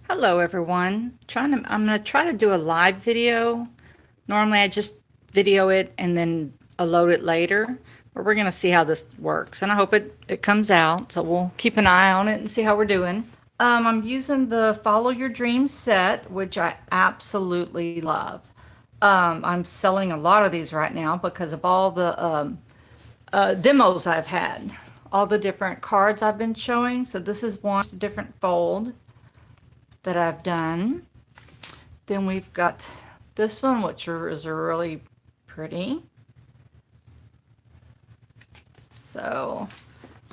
Hello everyone. I'm gonna try to do a live video. Normally I just video it and then load it later, but we're gonna see how this works and I hope it comes out. So we'll keep an eye on it and see how we're doing. I'm using the Follow Your Dreams set, which I absolutely love. I'm selling a lot of these right now because of all the demos I've had, all the different cards I've been showing. So this is one, a different fold that I've done. Then we've got this one, which is really pretty. So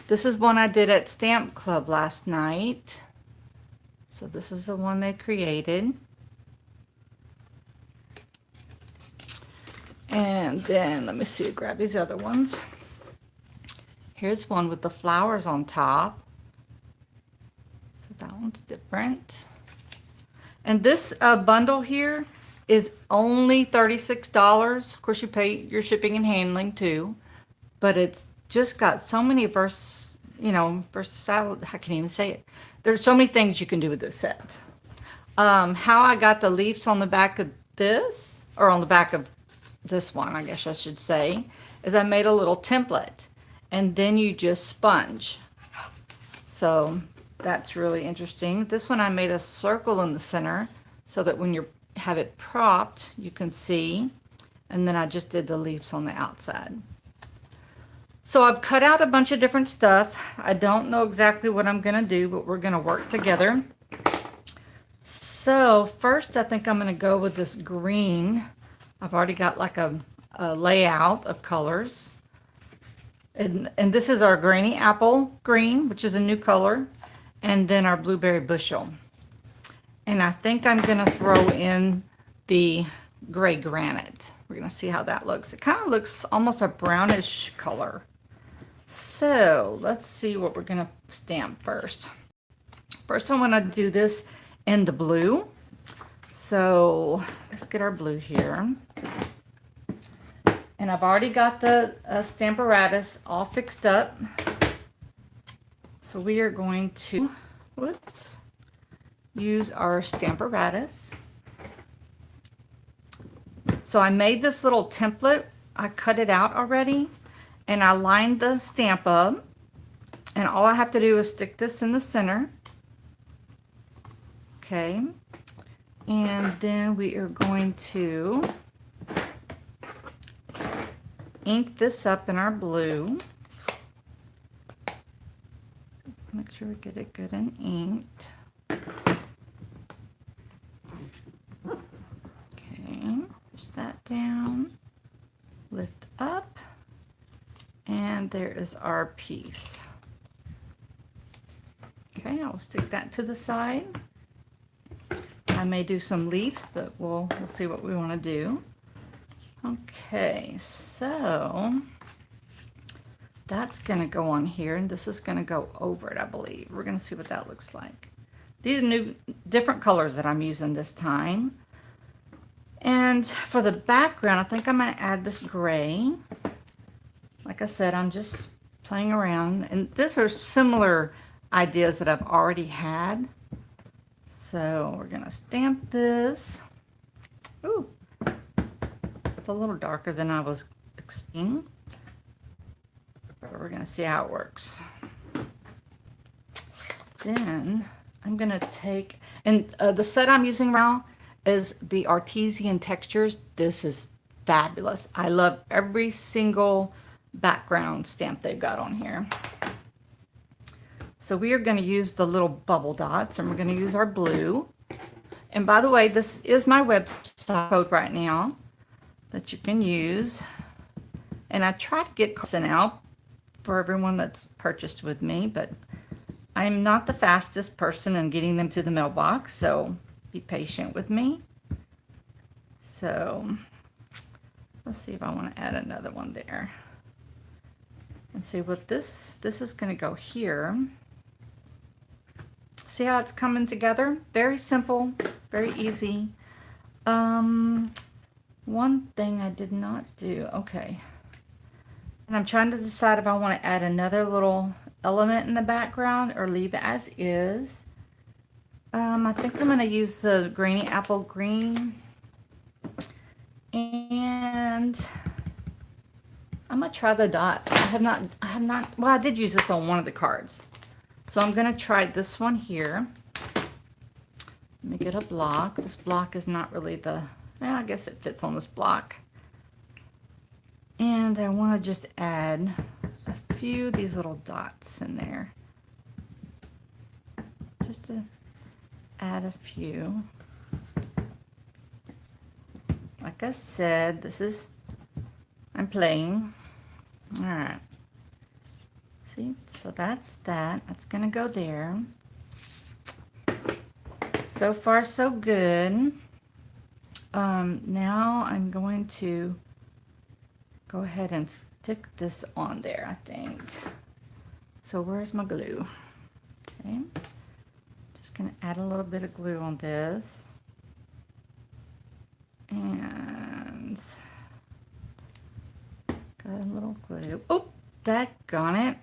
this is one I did at Stamp Club last night. So this is the one they created. And then let me see, grab these other ones. Here's one with the flowers on top. So that one's different. And this bundle here is only $36. Of course, you pay your shipping and handling too, but it's just got so many versatile. I can't even say it. There's so many things you can do with this set. How I got the leaves on the back of this, or on the back of this one, I guess I should say, is I made a little template, and then you just sponge. So that's really interesting. This one I made a circle in the center so that when you have it propped, you can see. And then I just did the leaves on the outside. So I've cut out a bunch of different stuff. I don't know exactly what I'm going to do, but we're going to work together. So first I think I'm going to go with this green. I've already got like a layout of colors. And this is our Granny Apple Green, which is a new color. And then our Blueberry Bushel. And I think I'm going to throw in the Gray Granite. We're going to see how that looks. It kind of looks almost a brownish color. So let's see what we're going to stamp first. First I want to do this in the blue. So let's get our blue here. And I've already got the Stamparatus all fixed up. So we are going to, use our Stamparatus. So I made this little template. I cut it out already. And I lined the stamp up. And all I have to do is stick this in the center. Okay. And then we are going to ink this up in our blue. Make sure we get it good and inked. Okay, push that down, lift up, and there is our piece. Okay, I'll stick that to the side. I may do some leaves, but we'll see what we want to do. Okay, so that's going to go on here, and this is going to go over it, I believe. We're going to see what that looks like. These are different colors that I'm using this time. And for the background, I think I'm going to add this gray. Like I said, I'm just playing around. And these are similar ideas that I've already had. So we're going to stamp this. Ooh, it's a little darker than I was expecting. But we're going to see how it works. Then I'm going to take, and the set I'm using now is the Artesian Textures. This is fabulous. I love every single background stamp they've got on here. So we are going to use the little bubble dots, and we're going to use our blue. And by the way, this is my website code right now that you can use. And I try to get sent out for everyone that's purchased with me, but I'm not the fastest person in getting them to the mailbox, so be patient with me. So let's see if I want to add another one there. And see what this is going to go here. See how it's coming together? Very simple, very easy. One thing I did not do, okay. And I'm trying to decide if I want to add another little element in the background or leave it as is. I think I'm going to use the Grainy Apple Green. And I'm going to try the dot. I have not, well, I did use this on one of the cards. So I'm going to try this one here. Let me get a block. This block is not really the, well, I guess it fits on this block. And I want to just add a few of these little dots in there. Just to add a few. Like I said, this is, I'm playing. All right. See, so that's that. That's gonna go there. So far, so good. Now I'm going to go ahead and stick this on there, I think. So where's my glue? Okay. Just gonna add a little bit of glue on this. And got a little glue. Oh, daggone it.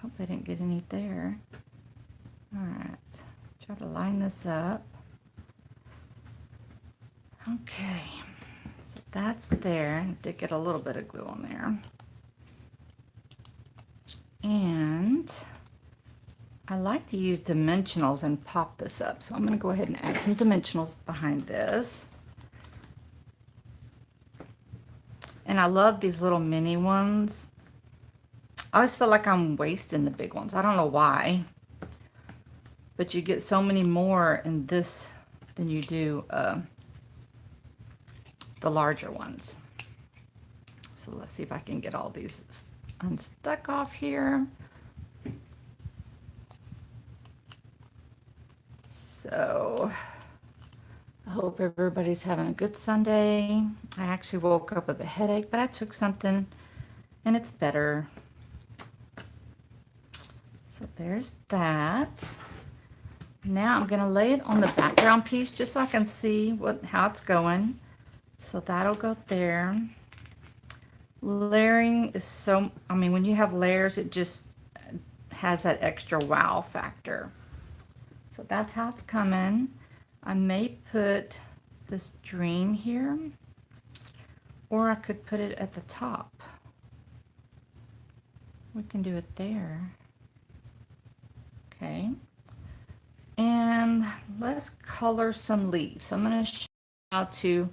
Hope I didn't get any there. All right, try to line this up. Okay, so that's there. I did get a little bit of glue on there. And I like to use dimensionals and pop this up. So I'm gonna go ahead and add some dimensionals behind this. And I love these little mini ones. I always feel like I'm wasting the big ones. I don't know why. But you get so many more in this than you do the larger ones. So let's see if I can get all these unstuck off here. So I hope everybody's having a good Sunday. I actually woke up with a headache, but I took something and it's better. So there's that. Now I'm going to lay it on the background piece just so I can see how it's going. So that'll go there. Layering is so, I mean, when you have layers, it just has that extra wow factor. So that's how it's coming. I may put this dream here, or I could put it at the top. We can do it there. Okay. And let's color some leaves. I'm going to show you how to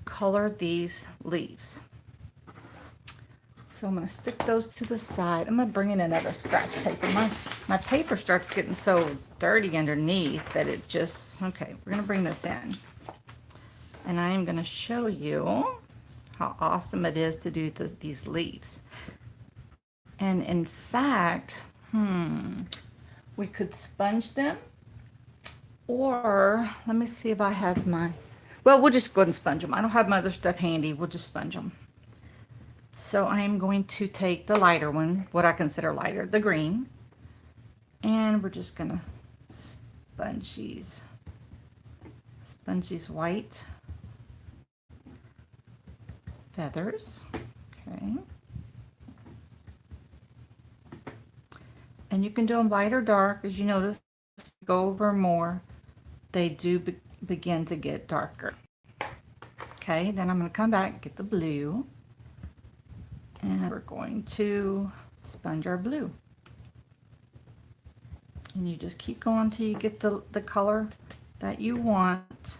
color these leaves. So I'm going to stick those to the side. I'm going to bring in another scratch paper. My paper starts getting so dirty underneath that it just, okay, we're going to bring this in. And I am going to show you how awesome it is to do these leaves. And in fact, we could sponge them. Or, let me see if I have my, well, we'll just go ahead and sponge them. I don't have my other stuff handy. We'll just sponge them. So I am going to take the lighter one, what I consider lighter, the green. And we're just going to sponge these white feathers. Okay. And you can do them light or dark, as you notice. Go over more, they do begin to get darker. Okay, then I'm going to come back, get the blue, and we're going to sponge our blue. And you just keep going until you get the color that you want.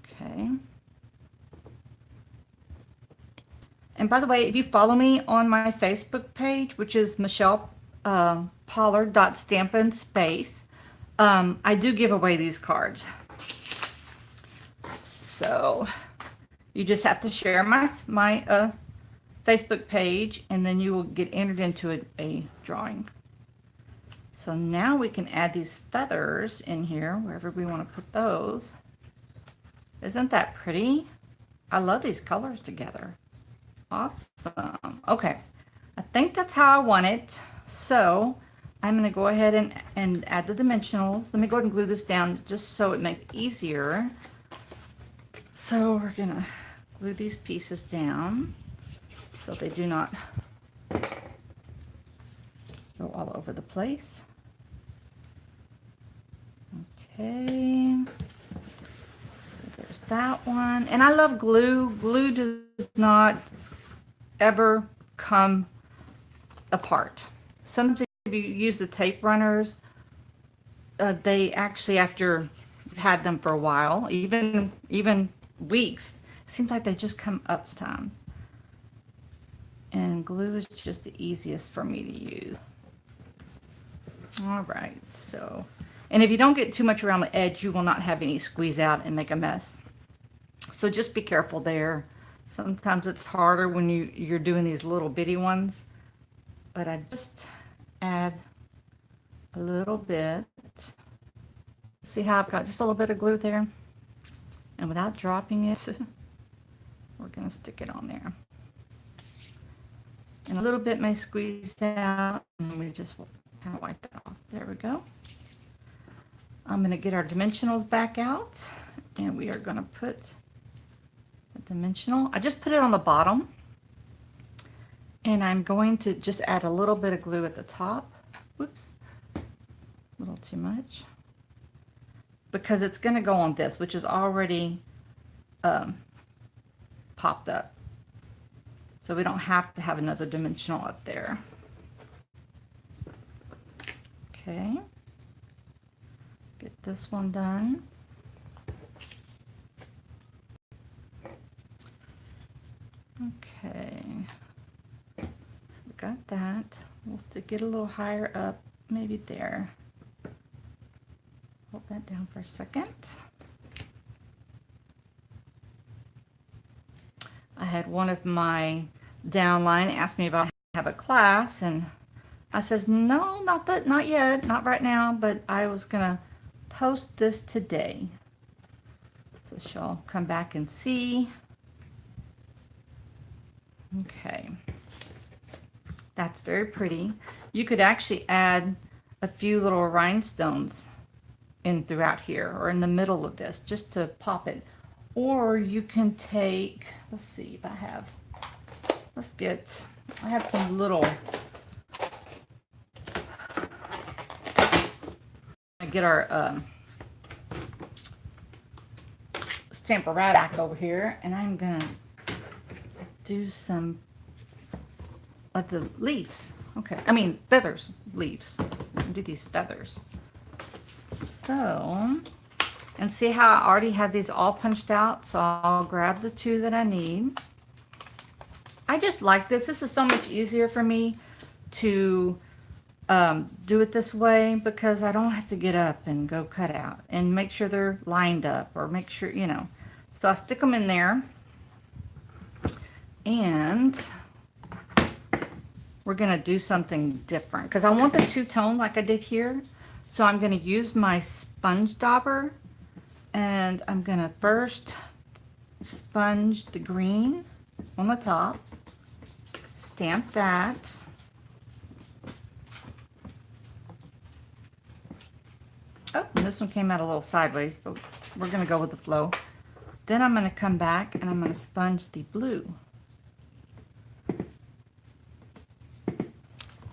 Okay. And by the way, if you follow me on my Facebook page, which is Michelle Pollard.Stampin' Space, I do give away these cards. So you just have to share my Facebook page, and then you will get entered into a drawing. So now we can add these feathers in here, wherever we want to put those. Isn't that pretty? I love these colors together. Awesome. Okay, I think that's how I want it. So I'm going to go ahead and add the dimensionals. Let me go ahead and glue this down just so it makes it easier. So we're going to glue these pieces down so they do not go all over the place. Okay. So there's that one. And I love glue. Glue does not ever come apart. Sometimes if you use the tape runners, they actually, after you've had them for a while, even weeks, seems like they just come up sometimes. And glue is just the easiest for me to use. All right, so, and if you don't get too much around the edge, you will not have any squeeze out and make a mess. So just be careful there. Sometimes it's harder when you're doing these little bitty ones, but I just add a little bit. See how I've got just a little bit of glue there? And without dropping it, we're gonna stick it on there. And a little bit may squeeze out, and we just kind of wipe that off. There we go. I'm going to get our dimensionals back out, and we are going to put the dimensional. I just put it on the bottom, and I'm going to just add a little bit of glue at the top. Whoops, a little too much. Because it's going to go on this, which is already popped up. So we don't have to have another dimensional up there. Okay. Get this one done. Okay. So we got that. We'll stick it a little higher up, maybe there. Hold that down for a second. I had one of my downline ask me if I have a class, and I says, no, not yet, not right now, but I was gonna post this today. So she'll come back and see. Okay. That's very pretty. You could actually add a few little rhinestones in throughout here or in the middle of this just to pop it. Or you can take, let's see if I have, I have some little, I get our Stamp-A-Rad back over here, and I'm gonna do some of the leaves. Okay, I mean feathers, leaves. Do these feathers. So, and see how I already had these all punched out, so I'll grab the two that I need. I just like this. This is so much easier for me to do it this way because I don't have to get up and go cut out and make sure they're lined up or make sure, you know. So I stick them in there, and we're gonna do something different because I want the two-tone like I did here. So I'm gonna use my sponge dauber, and I'm gonna first sponge the green on the top, stamp that. Oh, this one came out a little sideways, but we're gonna go with the flow. Then I'm gonna come back and I'm gonna sponge the blue.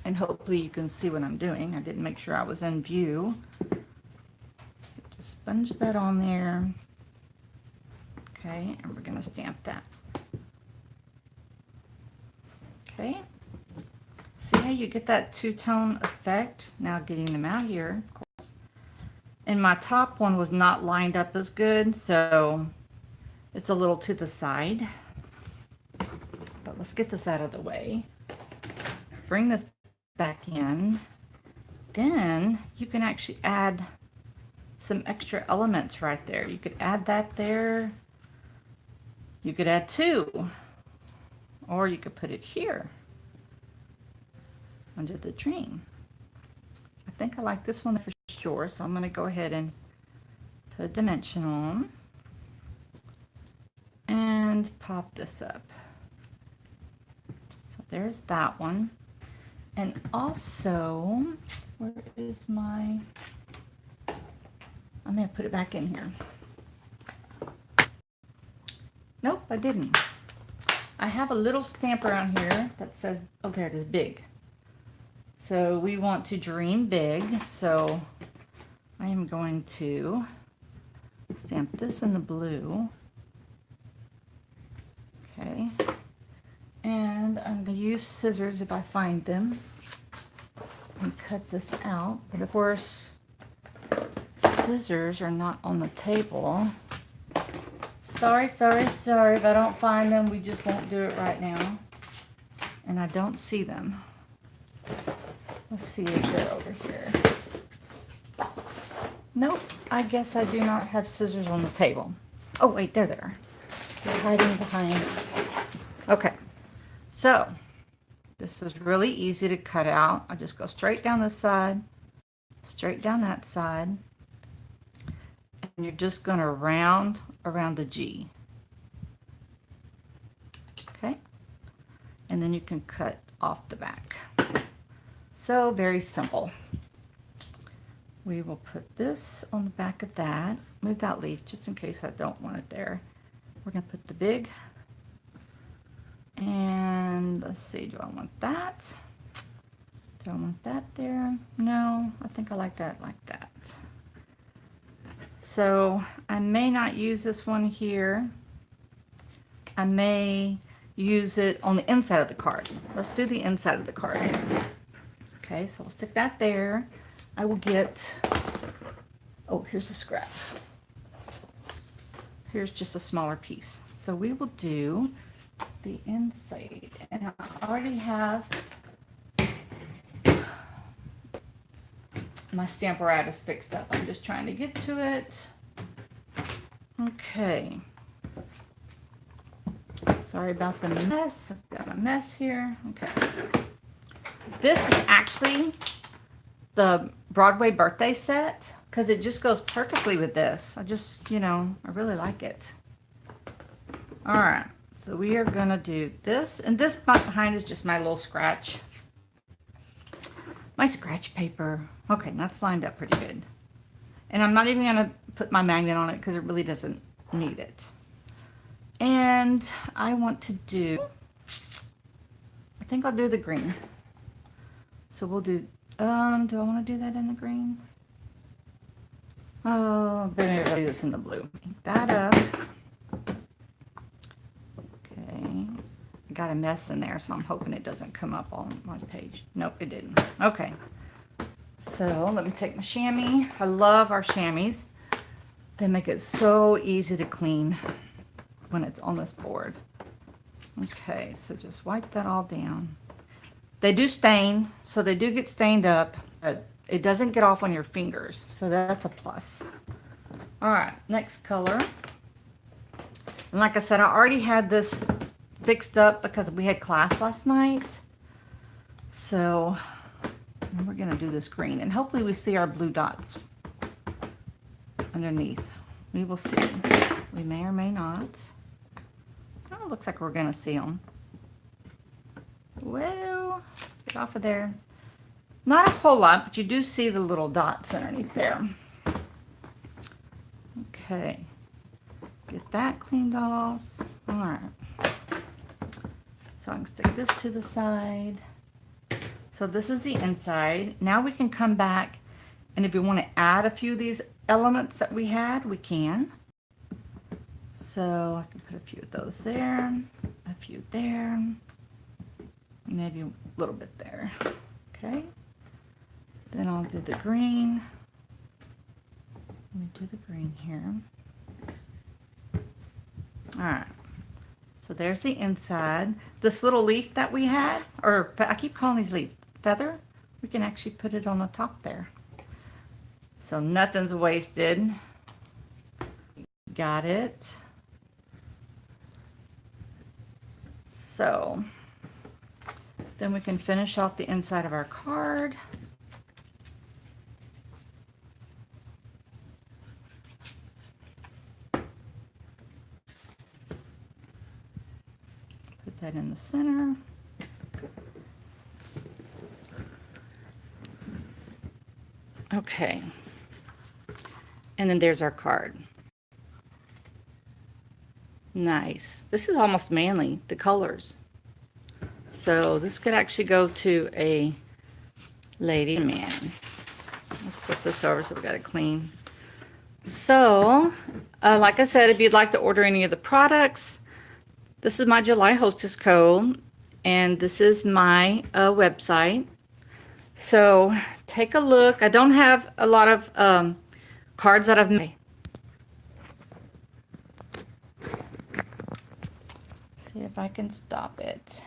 And hopefully you can see what I'm doing. I didn't make sure I was in view. So just sponge that on there. Okay, and we're gonna stamp that. Okay. See how you get that two-tone effect? Now getting them out here, of course. And my top one was not lined up as good, so it's a little to the side. But let's get this out of the way. Bring this back in. Then you can actually add some extra elements right there. You could add that there. You could add two. Or you could put it here under the dream. I think I like this one for sure, so I'm going to go ahead and put a dimension on and pop this up. So there's that one. And also, where is my, I'm going to put it back in here. Nope, I didn't. I have a little stamp around here that says, oh, there it is, big. So we want to dream big. So I am going to stamp this in the blue. Okay. And I'm going to use scissors if I find them and cut this out. But of course, scissors are not on the table. Sorry if I don't find them. We just won't do it right now. And I don't see them. Let's see if they're over here. Nope, I guess I do not have scissors on the table. Oh wait, there they are. They're hiding behind. Okay, so this is really easy to cut out. I just go straight down this side, straight down that side. And you're just going to round around the G. Okay. And then you can cut off the back. So very simple. We will put this on the back of that. Move that leaf just in case I don't want it there. We're going to put the big. And let's see, do I want that? Do I want that there? No, I think I like that like that. So I may not use this one here. I may use it on the inside of the card. Let's do the inside of the card. Okay, so we'll stick that there. I will get, oh, here's a scrap. Here's just a smaller piece. So we will do the inside. And I already have my Stamparatus fixed up. I'm just trying to get to it. Okay. Sorry about the mess. I've got a mess here. Okay. This is actually the Broadway birthday set because it just goes perfectly with this. I just, I really like it. All right. So we are going to do this. And this behind is just my little scratch. My scratch paper. Okay, that's lined up pretty good. And I'm not even going to put my magnet on it because it really doesn't need it. And I want to do, I think I'll do the green. So we'll do, do I want to do that in the green? Oh, maybe I'll do this in the blue. Pick that up. Okay. I got a mess in there, so I'm hoping it doesn't come up on my page. Nope, it didn't. Okay. So let me take my chamois. I love our chamois. They make it so easy to clean when it's on this board. Okay, so just wipe that all down. They do stain, so they do get stained up, but it doesn't get off on your fingers, so that's a plus. All right, next color. And like I said, I already had this fixed up because we had class last night. So we're gonna do this green, and hopefully we see our blue dots underneath. We will see. We may or may not. Oh, looks like we're gonna see them. Well, get off of there. Not a whole lot, but you do see the little dots underneath there. Okay, get that cleaned off. All right. So I can stick this to the side. So this is the inside. Now we can come back, and if you want to add a few of these elements that we had, we can. So I can put a few of those there, a few there, maybe a little bit there. Okay. Then I'll do the green. Let me do the green here. All right. So there's the inside. This little leaf that we had, or I keep calling these leaves, feather, we can actually put it on the top there. So nothing's wasted. Got it. So then we can finish off the inside of our card. Put that in the center. Okay. And then there's our card. Nice. This is almost manly, the colors. So this could actually go to a lady and man. Let's flip this over so we got it clean. So, like I said, if you'd like to order any of the products, this is my July Hostess code, and this is my website. So, take a look. I don't have a lot of cards that I've made. See if I can stop it.